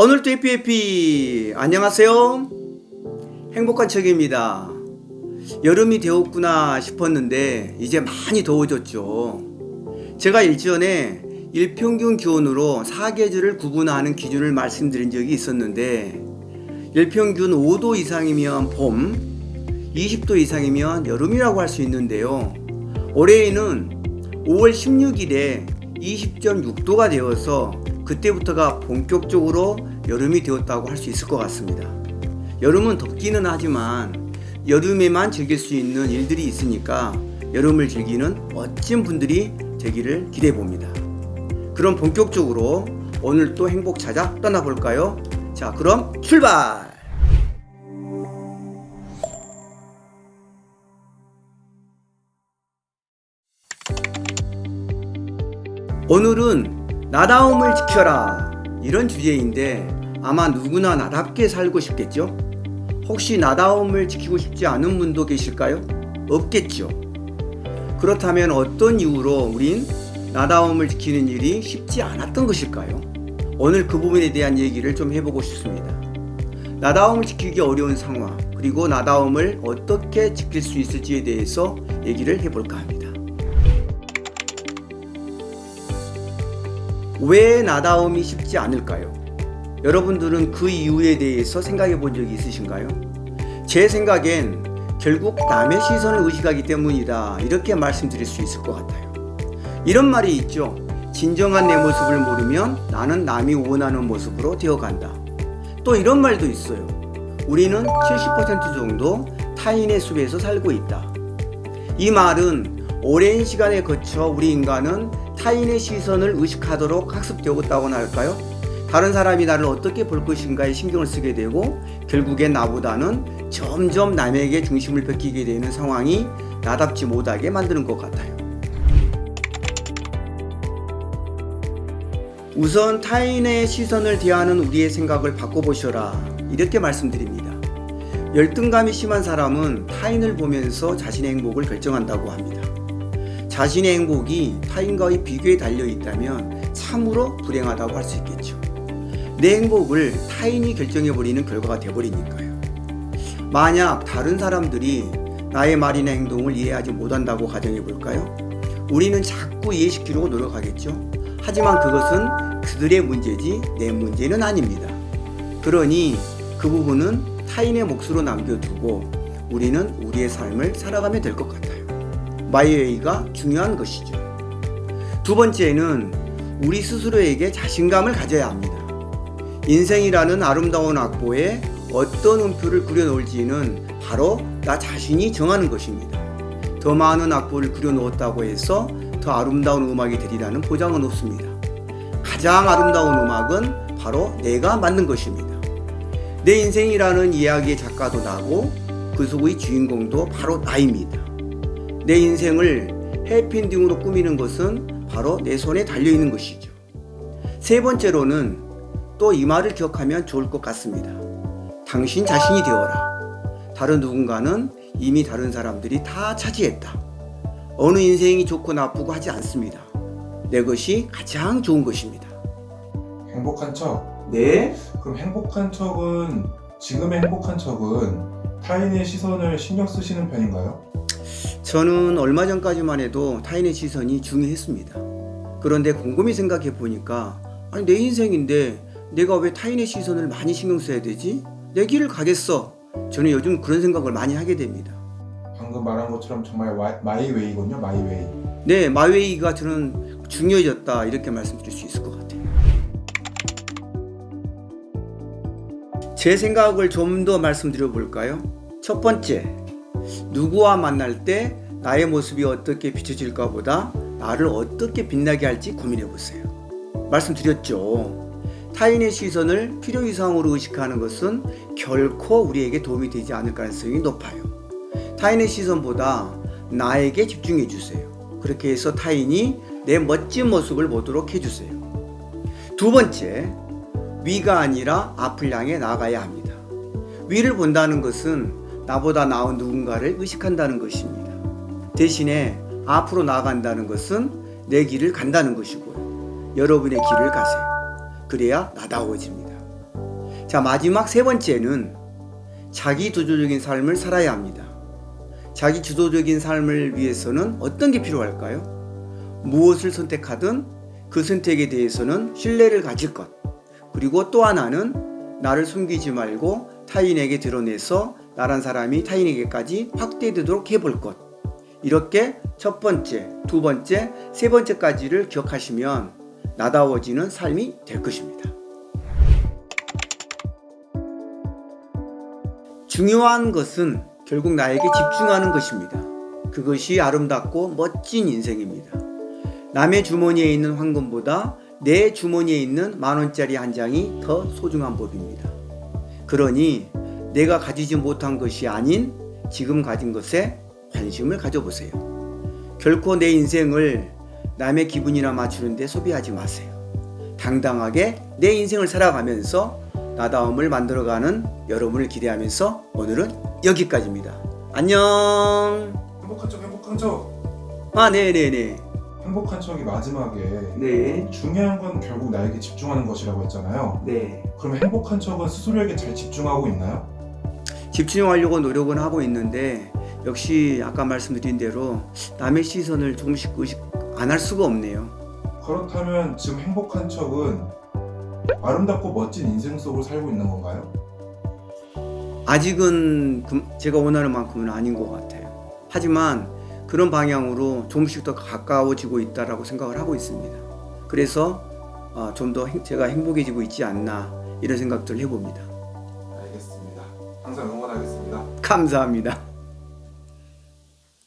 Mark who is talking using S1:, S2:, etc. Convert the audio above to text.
S1: 오늘도 해피 안녕하세요. 행복한 척입니다. 여름이 되었구나 싶었는데 이제 많이 더워졌죠. 제가 일전에 일평균 기온으로 사계절을 구분하는 기준을 말씀드린 적이 있었는데 일평균 5도 이상이면 봄, 20도 이상이면 여름이라고 할 수 있는데요. 올해에는 5월 16일에 20.6도가 되어서 그때부터가 본격적으로 여름이 되었다고 할 수 있을 것 같습니다. 여름은 덥기는 하지만 여름에만 즐길 수 있는 일들이 있으니까 여름을 즐기는 멋진 분들이 되기를 기대해 봅니다. 그럼 본격적으로 오늘 또 행복 찾아 떠나볼까요? 자, 그럼 출발! 오늘은 나다움을 지켜라 이런 주제인데 아마 누구나 나답게 살고 싶겠죠? 혹시 나다움을 지키고 싶지 않은 분도 계실까요? 없겠죠. 그렇다면 어떤 이유로 우린 나다움을 지키는 일이 쉽지 않았던 것일까요? 오늘 그 부분에 대한 얘기를 좀 해보고 싶습니다. 나다움을 지키기 어려운 상황, 그리고 나다움을 어떻게 지킬 수 있을지에 대해서 얘기를 해볼까 합니다. 왜 나다움이 쉽지 않을까요? 여러분들은 그 이유에 대해서 생각해 본 적이 있으신가요? 제 생각엔 결국 남의 시선을 의식하기 때문이다, 이렇게 말씀드릴 수 있을 것 같아요. 이런 말이 있죠. 진정한 내 모습을 모르면 나는 남이 원하는 모습으로 되어간다. 또 이런 말도 있어요. 우리는 70% 정도 타인의 숲에서 살고 있다. 이 말은 오랜 시간에 거쳐 우리 인간은 타인의 시선을 의식하도록 학습되었다고나 할까요? 다른 사람이 나를 어떻게 볼 것인가에 신경을 쓰게 되고 결국엔 나보다는 점점 남에게 중심을 베끼게 되는 상황이 나답지 못하게 만드는 것 같아요. 우선 타인의 시선을 대하는 우리의 생각을 바꿔보셔라, 이렇게 말씀드립니다. 열등감이 심한 사람은 타인을 보면서 자신의 행복을 결정한다고 합니다. 자신의 행복이 타인과의 비교에 달려 있다면 참으로 불행하다고 할 수 있겠죠. 내 행복을 타인이 결정해버리는 결과가 되어버리니까요. 만약 다른 사람들이 나의 말이나 행동을 이해하지 못한다고 가정해볼까요? 우리는 자꾸 이해시키려고 노력하겠죠. 하지만 그것은 그들의 문제지 내 문제는 아닙니다. 그러니 그 부분은 타인의 몫으로 남겨두고 우리는 우리의 삶을 살아가면 될 것 같아요. 마이웨이가 중요한 것이죠. 두 번째는 우리 스스로에게 자신감을 가져야 합니다. 인생이라는 아름다운 악보에 어떤 음표를 그려놓을지는 바로 나 자신이 정하는 것입니다. 더 많은 악보를 그려놓았다고 해서 더 아름다운 음악이 되리라는 보장은 없습니다. 가장 아름다운 음악은 바로 내가 만든 것입니다. 내 인생이라는 이야기의 작가도 나고 그 속의 주인공도 바로 나입니다. 내 인생을 해피엔딩으로 꾸미는 것은 바로 내 손에 달려있는 것이죠. 세 번째로는 또 이 말을 기억하면 좋을 것 같습니다. 당신 자신이 되어라. 다른 누군가는 이미 다른 사람들이 다 차지했다. 어느 인생이 좋고 나쁘고 하지 않습니다. 내 것이 가장 좋은 것입니다.
S2: 행복한 척?
S1: 네?
S2: 그럼 지금의 행복한 척은 타인의 시선을 신경 쓰시는 편인가요?
S1: 저는 얼마 전까지만 해도 타인의 시선이 중요했습니다. 그런데 곰곰이 생각해 보니까 아니 내 인생인데 내가 왜 타인의 시선을 많이 신경 써야 되지? 내 길을 가겠어. 저는 요즘 그런 생각을 많이 하게 됩니다.
S2: 방금 말한 것처럼 정말 마이웨이군요. 마이웨이.
S1: 네, 마이웨이가 저는 중요해졌다, 이렇게 말씀드릴 수 있을 것 같아요. 제 생각을 좀 더 말씀드려 볼까요? 첫 번째, 누구와 만날 때 나의 모습이 어떻게 비춰질까 보다 나를 어떻게 빛나게 할지 고민해 보세요. 말씀드렸죠. 타인의 시선을 필요 이상으로 의식하는 것은 결코 우리에게 도움이 되지 않을 가능성이 높아요. 타인의 시선보다 나에게 집중해 주세요. 그렇게 해서 타인이 내 멋진 모습을 보도록 해주세요. 두 번째, 위가 아니라 앞을 향해 나가야 합니다. 위를 본다는 것은 나보다 나은 누군가를 의식한다는 것입니다. 대신에 앞으로 나아간다는 것은 내 길을 간다는 것이고요. 여러분의 길을 가세요. 그래야 나다워집니다. 자, 마지막 세 번째는 자기 주도적인 삶을 살아야 합니다. 자기 주도적인 삶을 위해서는 어떤 게 필요할까요? 무엇을 선택하든 그 선택에 대해서는 신뢰를 가질 것. 그리고 또 하나는 나를 숨기지 말고 타인에게 드러내서 나란 사람이 타인에게까지 확대되도록 해볼 것. 이렇게 첫 번째, 두 번째, 세 번째까지를 기억하시면 나다워지는 삶이 될 것입니다. 중요한 것은 결국 나에게 집중하는 것입니다. 그것이 아름답고 멋진 인생입니다. 남의 주머니에 있는 황금보다 내 주머니에 있는 10,000원짜리 한 장이 더 소중한 법입니다. 그러니 내가 가지지 못한 것이 아닌 지금 가진 것에 관심을 가져보세요. 결코 내 인생을 남의 기분이나 맞추는 데 소비하지 마세요. 당당하게 내 인생을 살아가면서 나다움을 만들어가는 여러분을 기대하면서 오늘은 여기까지입니다. 안녕.
S2: 행복한 척.
S1: 네네네.
S2: 행복한 척이 마지막에
S1: 네.
S2: 중요한 건 결국 나에게 집중하는 것이라고 했잖아요.
S1: 네.
S2: 그럼 행복한 척은 스스로에게 잘 집중하고 있나요?
S1: 집중하려고 노력은 하고 있는데 역시 아까 말씀드린 대로 남의 시선을 조금씩 안 할 수가 없네요.
S2: 그렇다면 지금 행복한 척은 아름답고 멋진 인생 속을 살고 있는 건가요?
S1: 아직은 제가 원하는 만큼은 아닌 것 같아요. 하지만 그런 방향으로 조금씩 더 가까워지고 있다라고 생각을 하고 있습니다. 그래서 좀 더 제가 행복해지고 있지 않나 이런 생각들을 해봅니다.
S2: 알겠습니다. 항상 응원하겠습니다.
S1: 감사합니다.